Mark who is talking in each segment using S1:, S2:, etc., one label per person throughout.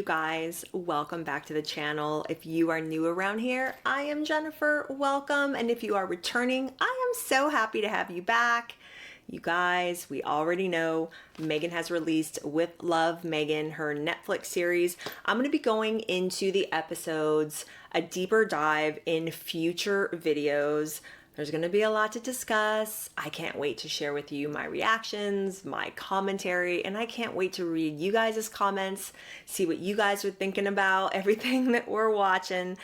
S1: You guys, welcome back to the channel. If you are new around here, I am Jennifer. Welcome. And if you are returning, I am so happy to have you back. You guys, we already know Meghan has released with Love Meghan, her Netflix series. I'm going to be going into the episodes, a deeper dive in future videos. There's going to be a lot to discuss. I can't wait to share with you my reactions, my commentary, and I can't wait to read you guys' comments, see what you guys are thinking about everything that we're watching.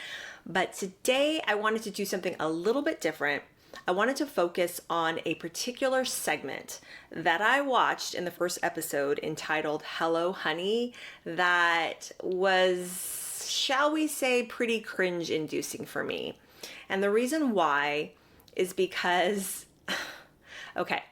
S1: But today I wanted to do something a little bit different. I wanted to focus on a particular segment that I watched in the first episode entitled Hello Honey that was, shall we say, pretty cringe-inducing for me. And the reason why is because, okay,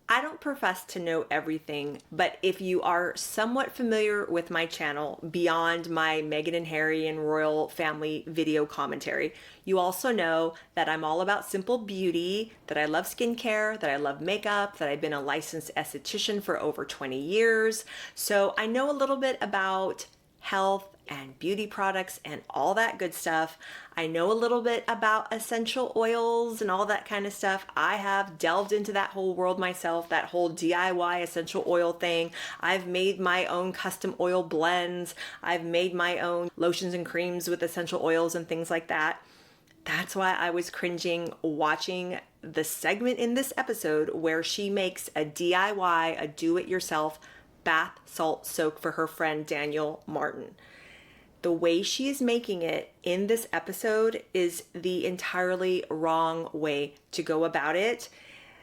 S1: I don't profess to know everything, but if you are somewhat familiar with my channel beyond my Meghan and Harry and royal family video commentary, you also know that I'm all about simple beauty, that I love skincare, that I love makeup, that I've been a licensed esthetician for over 20 years. So I know a little bit about health and beauty products and all that good stuff. I know a little bit about essential oils and all that kind of stuff. I have delved into that whole world myself, that whole DIY essential oil thing. I've made my own custom oil blends. I've made my own lotions and creams with essential oils and things like that. That's why I was cringing watching the segment in this episode where she makes a DIY, a do-it-yourself bath salt soak for her friend Daniel Martin. The way she is making it in this episode is the entirely wrong way to go about it.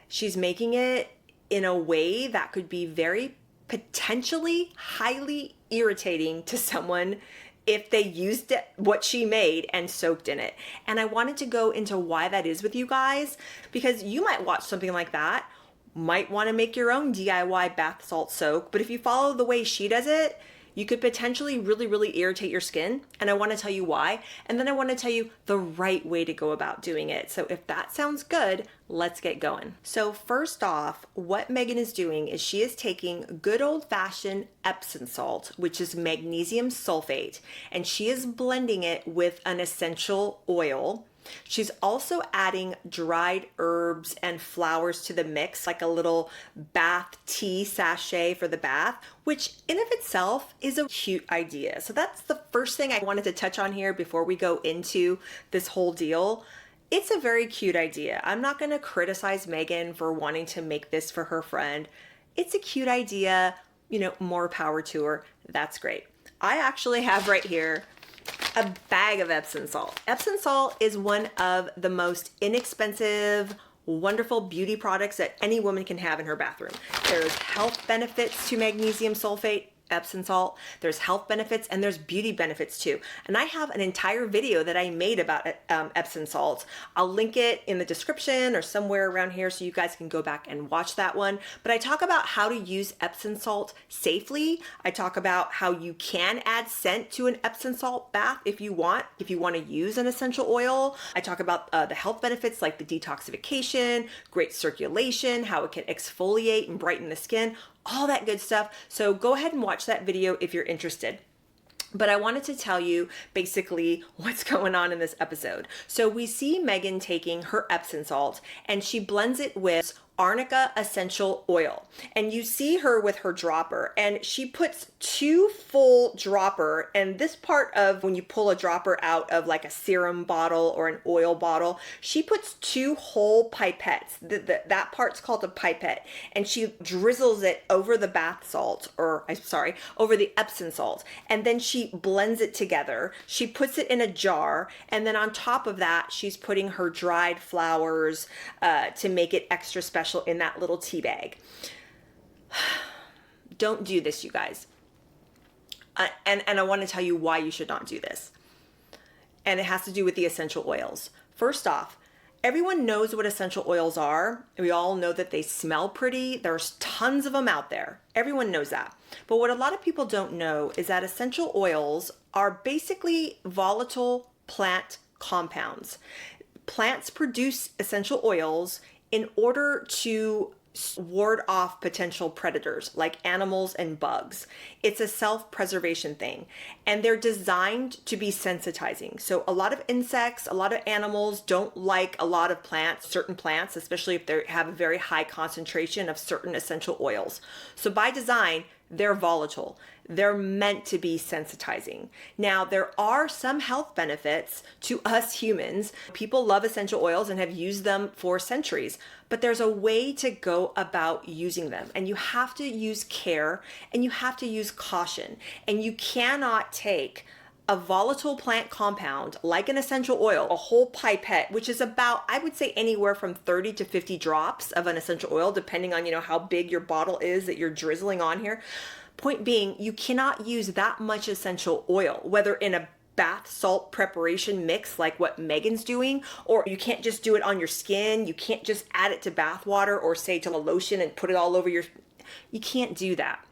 S1: She's making it in a way that could be very potentially highly irritating to someone if they used it, what she made and soaked in it. And I wanted to go into why that is with you guys, because you might watch something like that, might want to make your own DIY bath salt soak, but if you follow the way she does it, you could potentially really irritate your skin. And I want to tell you why. And then I want to tell you the right way to go about doing it. So if that sounds good, let's get going. So first off, what Meghan is doing is she is taking good old fashioned Epsom salt, which is magnesium sulfate, and she is blending it with an essential oil. She's also adding dried herbs and flowers to the mix, like a little bath tea sachet for the bath, which in of itself is a cute idea. So that's the first thing I wanted to touch on here before we go into this whole deal. It's a very cute idea. I'm not going to criticize Meghan for wanting to make this for her friend. It's a cute idea, you know, more power to her. That's great. I actually have right here a bag of Epsom salt. Epsom salt is one of the most inexpensive, wonderful beauty products that any woman can have in her bathroom. There's health benefits to magnesium sulfate, Epsom salt. There's health benefits and there's beauty benefits too. And I have an entire video that I made about Epsom salt. I'll link it in the description or somewhere around here so you guys can go back and watch that one. But I talk about how to use Epsom salt safely. I talk about how you can add scent to an Epsom salt bath if you want to use an essential oil. I talk about the health benefits like the detoxification, great circulation, how it can exfoliate and brighten the skin, all that good stuff. So go ahead and watch that video if you're interested. But I wanted to tell you basically what's going on in this episode. So we see Meghan taking her Epsom salt and she blends it with arnica essential oil. And you see her with her dropper and she puts 2 full dropper, and this part of when you pull a dropper out of like a serum bottle or an oil bottle, she puts 2 whole pipettes. That part's called a pipette, and she drizzles it over the bath salt, or I'm sorry, over the Epsom salt, and then she blends it together. She puts it in a jar, and then on top of that, she's putting her dried flowers to make it extra special in that little tea bag. Don't do this, you guys. And I want to tell you why you should not do this. And it has to do with the essential oils. First off, everyone knows what essential oils are. We all know that they smell pretty. There's tons of them out there. Everyone knows that. But what a lot of people don't know is that essential oils are basically volatile plant compounds. Plants produce essential oils in order to ward off potential predators like animals and bugs. It's a self-preservation thing, and they're designed to be sensitizing. So a lot of insects, a lot of animals don't like a lot of plants, certain plants, especially if they have a very high concentration of certain essential oils. So by design, they're volatile. They're meant to be sensitizing. Now, there are some health benefits to us humans. People love essential oils and have used them for centuries, but there's a way to go about using them. And you have to use care and you have to use caution. And you cannot take a volatile plant compound like an essential oil, a whole pipette, which is about, I would say, anywhere from 30 to 50 drops of an essential oil, depending on, how big your bottle is that you're drizzling on here. Point being, you cannot use that much essential oil, whether in a bath salt preparation mix like what Meghan's doing, or you can't just do it on your skin. You can't just add it to bath water or say to a lotion and put it all over you can't do that.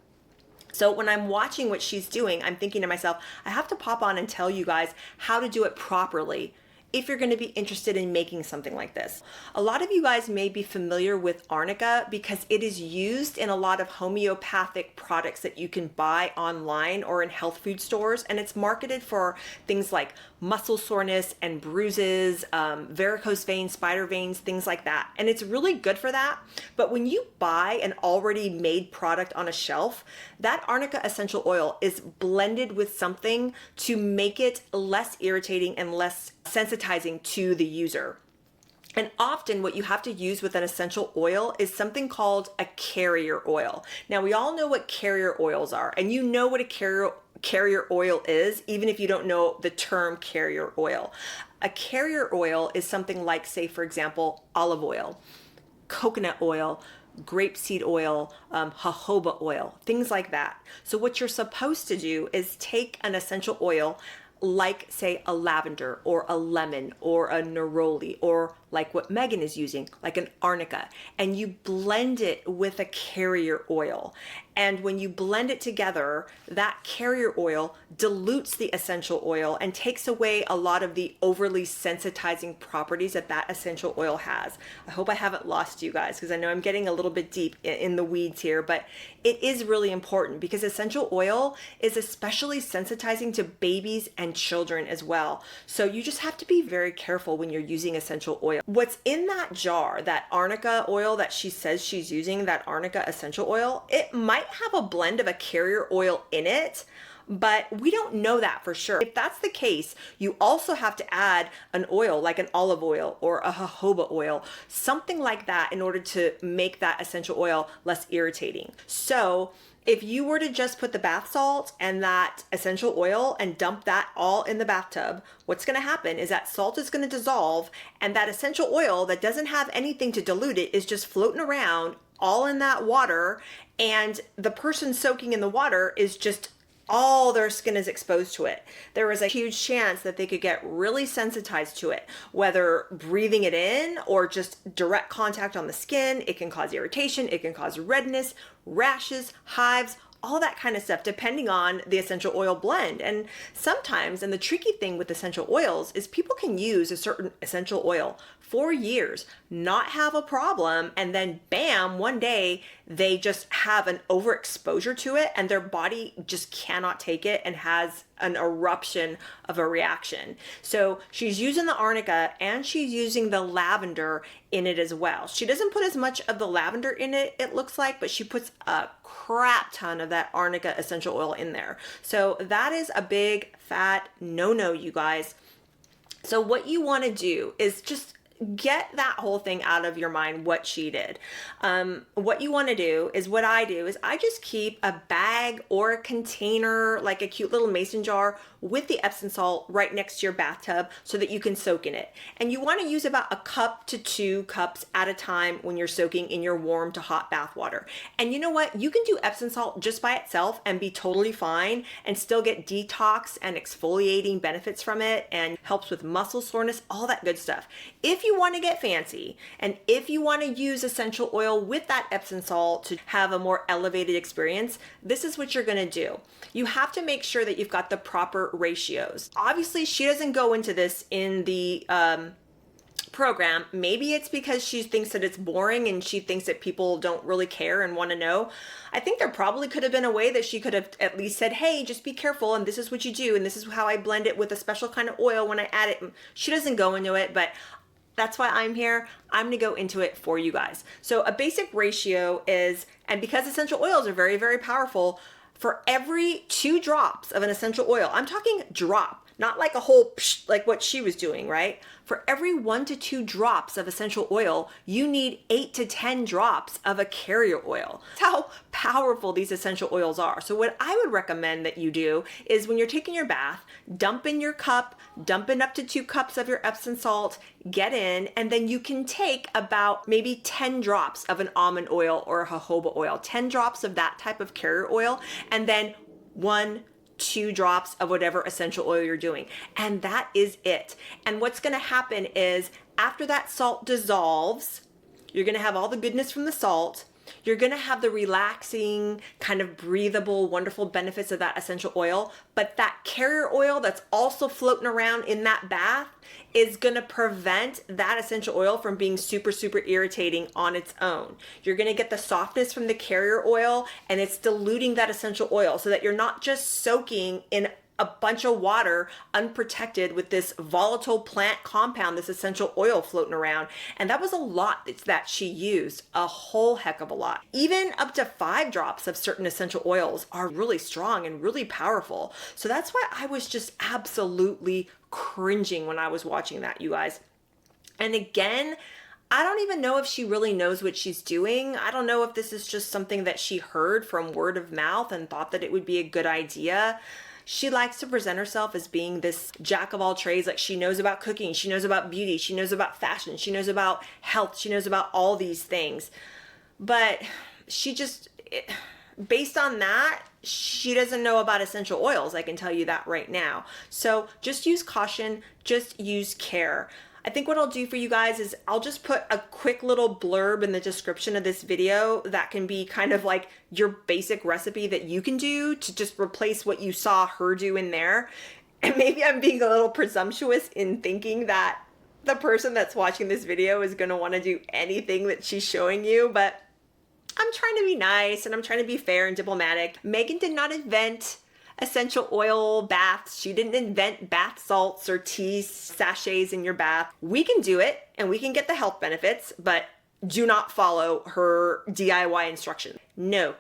S1: So when I'm watching what she's doing, I'm thinking to myself, I have to pop on and tell you guys how to do it properly if you're going to be interested in making something like this. A lot of you guys may be familiar with arnica because it is used in a lot of homeopathic products that you can buy online or in health food stores, and it's marketed for things like muscle soreness and bruises, varicose veins, spider veins, things like that. And it's really good for that. But when you buy an already made product on a shelf, that arnica essential oil is blended with something to make it less irritating and less sensitizing to the user. And often what you have to use with an essential oil is something called a carrier oil. Now, we all know what carrier oils are, and you know what a carrier oil is, even if you don't know the term carrier oil. A carrier oil is something like, say, for example, olive oil, coconut oil, grapeseed oil, jojoba oil, things like that. So what you're supposed to do is take an essential oil like, say, a lavender or a lemon or a neroli, or like what Meghan is using, like an arnica, and you blend it with a carrier oil. And when you blend it together, that carrier oil dilutes the essential oil and takes away a lot of the overly sensitizing properties that that essential oil has. I hope I haven't lost you guys, because I know I'm getting a little bit deep in the weeds here, but it is really important because essential oil is especially sensitizing to babies and children as well. So you just have to be very careful when you're using essential oil. What's in that jar, that arnica oil that she says she's using, that arnica essential oil, it might have a blend of a carrier oil in it, but we don't know that for sure. If that's the case, you also have to add an oil like an olive oil or a jojoba oil, something like that, in order to make that essential oil less irritating. So if you were to just put the bath salt and that essential oil and dump that all in the bathtub, what's going to happen is that salt is going to dissolve, and that essential oil that doesn't have anything to dilute it is just floating around all in that water, and the person soaking in the water is just, all their skin is exposed to it. There is a huge chance that they could get really sensitized to it, whether breathing it in or just direct contact on the skin. It can cause irritation, it can cause redness, rashes, hives, all that kind of stuff, depending on the essential oil blend. And sometimes, and the tricky thing with essential oils is people can use a certain essential oil for years, not have a problem, and then bam, one day they just have an overexposure to it and their body just cannot take it and has an eruption of a reaction. So she's using the arnica and she's using the lavender in it as well. She doesn't put as much of the lavender in it, it looks like, but she puts a crap ton of that arnica essential oil in there. So that is a big fat no-no, you guys. So what you want to do is just get that whole thing out of your mind, what she did. What you want to do is, what I do is I just keep a bag or a container, like a cute little mason jar with the Epsom salt right next to your bathtub so that you can soak in it. And you want to use about 1 cup to 2 cups at a time when you're soaking in your warm to hot bath water. And you know what? You can do Epsom salt just by itself and be totally fine and still get detox and exfoliating benefits from it, and helps with muscle soreness, all that good stuff. If you want to get fancy, and if you want to use essential oil with that Epsom salt to have a more elevated experience, this is what you're going to do. You have to make sure that you've got the proper ratios. Obviously, she doesn't go into this in the program. Maybe it's because she thinks that it's boring and she thinks that people don't really care and want to know. I think there probably could have been a way that she could have at least said, hey, just be careful, and this is what you do, and this is how I blend it with a special kind of oil when I add it. She doesn't go into it, but that's why I'm here. I'm gonna go into it for you guys. So a basic ratio is, and because essential oils are very, very powerful, for every 2 drops of an essential oil, I'm talking drop, not like a whole psh, like what she was doing, right? For every 1 to 2 drops of essential oil, you need 8 to 10 drops of a carrier oil. That's how powerful these essential oils are. So what I would recommend that you do is when you're taking your bath, dump in your cup, dump in up to 2 cups of your Epsom salt, get in, and then you can take about maybe 10 drops of an almond oil or a jojoba oil, 10 drops of that type of carrier oil, and then 1-2 drops of whatever essential oil you're doing. And that is it. And what's going to happen is after that salt dissolves, you're going to have all the goodness from the salt. You're going to have the relaxing, kind of breathable, wonderful benefits of that essential oil. But that carrier oil that's also floating around in that bath is going to prevent that essential oil from being super, super irritating on its own. You're going to get the softness from the carrier oil, and it's diluting that essential oil so that you're not just soaking in a bunch of water unprotected with this volatile plant compound, this essential oil floating around. And that was a lot that she used, a whole heck of a lot. Even up to 5 drops of certain essential oils are really strong and really powerful. So that's why I was just absolutely cringing when I was watching that, you guys. And again, I don't even know if she really knows what she's doing. I don't know if this is just something that she heard from word of mouth and thought that it would be a good idea. She likes to present herself as being this jack of all trades. Like, she knows about cooking, she knows about beauty, she knows about fashion, she knows about health, she knows about all these things. But she just, based on that, she doesn't know about essential oils. I can tell you that right now. So just use caution, just use care. I think what I'll do for you guys is I'll just put a quick little blurb in the description of this video that can be kind of like your basic recipe that you can do to just replace what you saw her do in there. And maybe I'm being a little presumptuous in thinking that the person that's watching this video is going to want to do anything that she's showing you, but I'm trying to be nice and I'm trying to be fair and diplomatic. Meghan did not invent essential oil baths. She didn't invent bath salts or tea sachets in your bath. We can do it and we can get the health benefits, but do not follow her DIY instructions. No.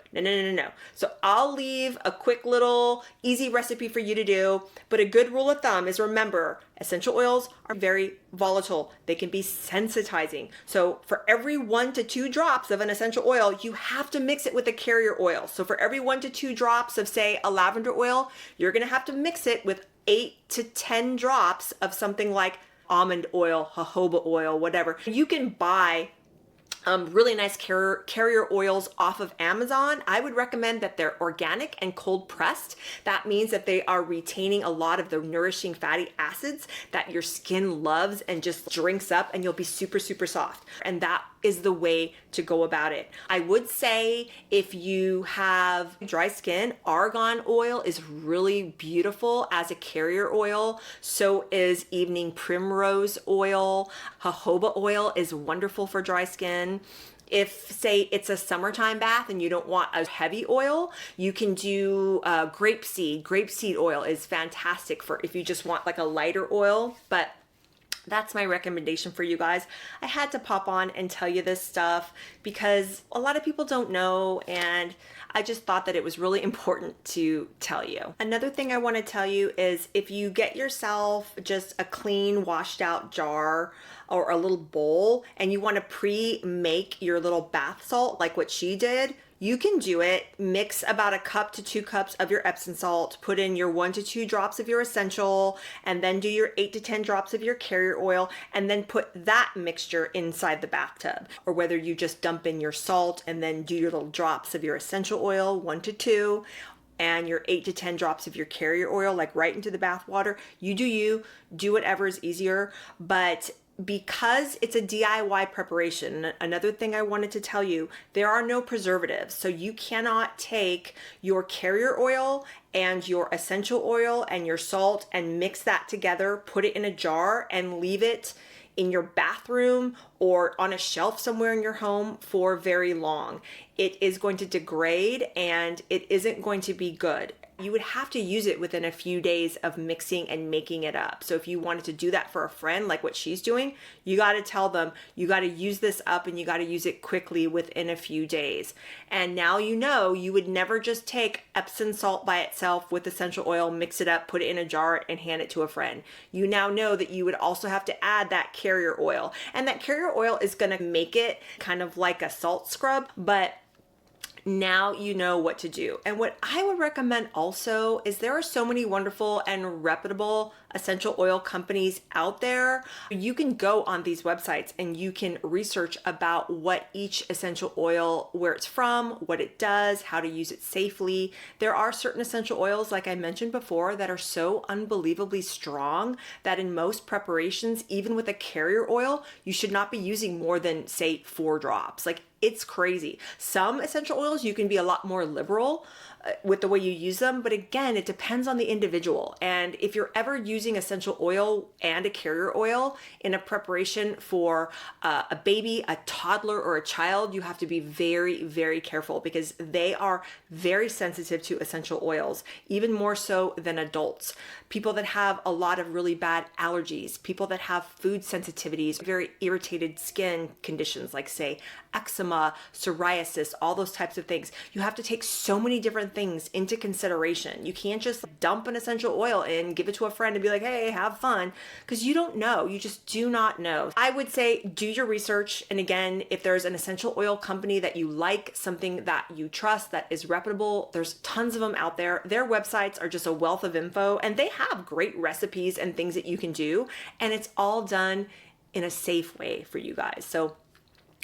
S1: So I'll leave a quick little easy recipe for you to do, but a good rule of thumb is, remember, essential oils are very volatile. They can be sensitizing. So for every 1 to 2 drops of an essential oil, you have to mix it with a carrier oil. So for every 1 to 2 drops of, say, a lavender oil, you're gonna have to mix it with 8 to 10 drops of something like almond oil, jojoba oil, whatever. You can buy really nice carrier oils off of Amazon. I would recommend that they're organic and cold pressed. That means that they are retaining a lot of the nourishing fatty acids that your skin loves and just drinks up, and you'll be super, super soft. And that is the way to go about it. I would say if you have dry skin, argan oil is really beautiful as a carrier oil. So is evening primrose oil. Jojoba oil is wonderful for dry skin. If, say, it's a summertime bath and you don't want a heavy oil, you can do grapeseed. Grapeseed oil is fantastic for if you just want like a lighter oil, but that's my recommendation for you guys. I had to pop on and tell you this stuff because a lot of people don't know, and I just thought that it was really important to tell you. Another thing I want to tell you is if you get yourself just a clean washed out jar or a little bowl and you want to pre-make your little bath salt like what she did, you can do it. Mix about 1 cup to 2 cups of your Epsom salt, put in your 1 to 2 drops of your essential, and then do your 8 to 10 drops of your carrier oil, and then put that mixture inside the bathtub. Or whether you just dump in your salt and then do your little drops of your essential oil, 1 to 2, and your 8 to 10 drops of your carrier oil, like right into the bath water. You, do whatever is easier, but because it's a DIY preparation, another thing I wanted to tell you, there are no preservatives. So you cannot take your carrier oil and your essential oil and your salt and mix that together, put it in a jar and leave it in your bathroom or on a shelf somewhere in your home for very long. It is going to degrade and it isn't going to be good. You would have to use it within a few days of mixing and making it up. So if you wanted to do that for a friend, like what she's doing, you got to tell them, you got to use this up and you got to use it quickly within a few days. And now you know you would never just take Epsom salt by itself with essential oil, mix it up, put it in a jar and hand it to a friend. You now know that you would also have to add that carrier oil. And that carrier oil is going to make it kind of like a salt scrub, but now you know what to do. And what I would recommend also is there are so many wonderful and reputable essential oil companies out there. You can go on these websites and you can research about what each essential oil, where it's from, what it does, how to use it safely. There are certain essential oils, like I mentioned before, that are so unbelievably strong that in most preparations, even with a carrier oil, you should not be using more than, say, 4 drops. Like, it's crazy. Some essential oils, you can be a lot more liberal with the way you use them. But again, it depends on the individual. And if you're ever using essential oil and a carrier oil in a preparation for a baby, a toddler, or a child, you have to be very, very careful because they are very sensitive to essential oils, even more so than adults. People that have a lot of really bad allergies, people that have food sensitivities, very irritated skin conditions like, say, eczema, psoriasis, all those types of things. You have to take so many different things into consideration. You can't just dump an essential oil in, give it to a friend and be like, hey, have fun, because you don't know. You just do not know. I would say do your research. And again, if there's an essential oil company that you like, something that you trust, that is reputable, there's tons of them out there. Their websites are just a wealth of info and they have great recipes and things that you can do. And it's all done in a safe way for you guys. So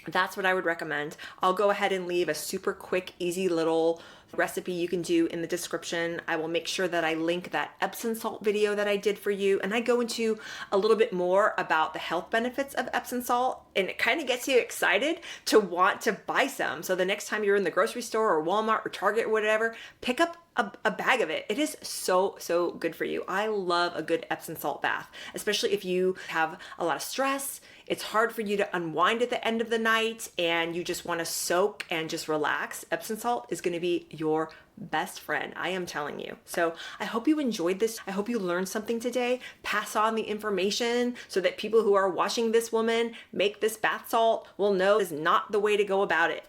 S1: that's what I would recommend. I'll go ahead and leave a super quick, easy little recipe you can do in the description. I will make sure that I link that Epsom salt video that I did for you. And I go into a little bit more about the health benefits of Epsom salt. And it kind of gets you excited to want to buy some. So the next time you're in the grocery store or Walmart or Target or whatever, pick up a bag of it. It is so, so good for you. I love a good Epsom salt bath, especially if you have a lot of stress. It's hard for you to unwind at the end of the night and you just want to soak and just relax. Epsom salt is going to be your best friend. I am telling you. So I hope you enjoyed this. I hope you learned something today. Pass on the information so that people who are watching this woman make this bath salt will know is not the way to go about it.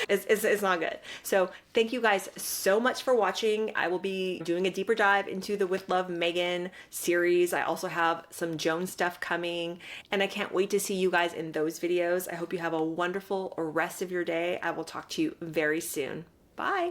S1: It's not good. So thank you guys so much for watching. I will be doing a deeper dive into the With Love Meghan series. I also have some Joan stuff coming and I can't wait to see you guys in those videos. I hope you have a wonderful rest of your day. I will talk to you very soon. Bye.